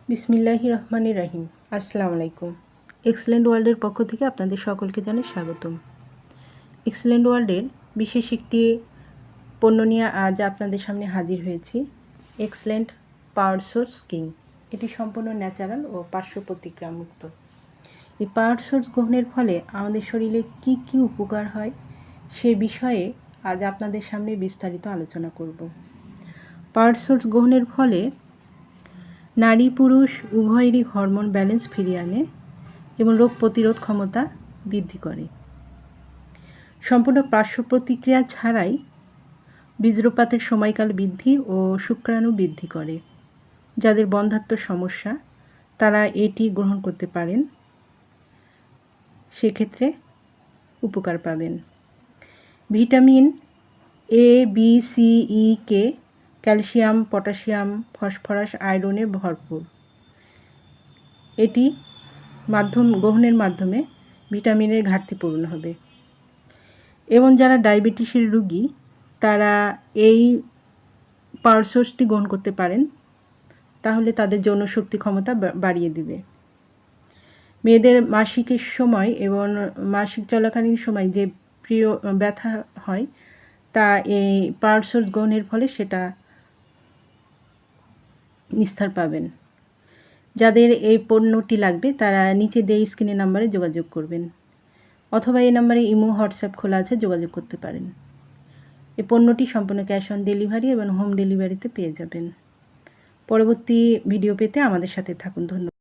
বিসমিল্লাহির রহমানির রহিম। আসসালামু আলাইকুম। এক্সেলেন্ট ওয়ার্ল্ডের পক্ষ থেকে আপনাদের সকলকে জানাই স্বাগতম। এক্সেলেন্ট ওয়ার্ল্ডের বিশেষ একটি পণ্য নিয়ে আজ আপনাদের সামনে হাজির হয়েছি। Excellent power source king. এটি সম্পূর্ণ ন্যাচারাল ও পার্শ্ব প্রতিক্রিয়া মুক্ত। এই পাওয়ার সোর্স গ্রহণের ফলে আমাদের শরীরে কি কি উপকার হয় সে বিষয়ে আজ আপনাদের সামনে বিস্তারিত আলোচনা করব। পাওয়ার সোর্স গ্রহণের ফলে নারী পুরুষ উভয়েরই হরমোন ব্যালেন্স ফিরিয়ে আনে এবং রোগ প্রতিরোধ ক্ষমতা বৃদ্ধি করে। সম্পূর্ণ পার্শ্ব প্রতিক্রিয়া ছাড়াই বীর্যপাতের সময়কাল বৃদ্ধি ও শুক্রাণু বৃদ্ধি করে। যাদের বন্ধ্যাত্ব সমস্যা তারা এটি গ্রহণ করতে পারেন, সেক্ষেত্রে উপকার পাবেন। Vitamin A, B, C, E, K, calcium, potassium, phosphorus, আয়রনে ভরপুর। এটি গ্রহণের মাধ্যমে ভিটামিনের ঘাটতি পূরণ হবে। এবং যারা ডায়াবেটিসের রোগী তারা এই পাওয়ার সোর্সটি গ্রহণ করতে পারেন, তাহলে তাদের যৌনশক্তি ক্ষমতা বাড়িয়ে দিবে। মেয়েদের মাসিকের সময় এবং মাসিক চলাকালীন সময় যে প্রিয় ব্যথা হয় তা এই পাওয়ার সোর্স গ্রহণের ফলে সেটা নিস্তার পাবেন। যাদের এই পণ্যটি লাগবে তারা নিচে দেওয়া স্ক্রিনের নাম্বারে যোগাযোগ করবেন, অথবা এই নাম্বারে ইমো হোয়াটসঅ্যাপ খোলা আছে, যোগাযোগ করতে পারেন। এই পণ্যটি সম্পূর্ণ ক্যাশ অন ডেলিভারি এবং হোম ডেলিভারিতে পেয়ে যাবেন। পরবর্তী ভিডিও পেতে আমাদের সাথে থাকুন। ধন্যবাদ।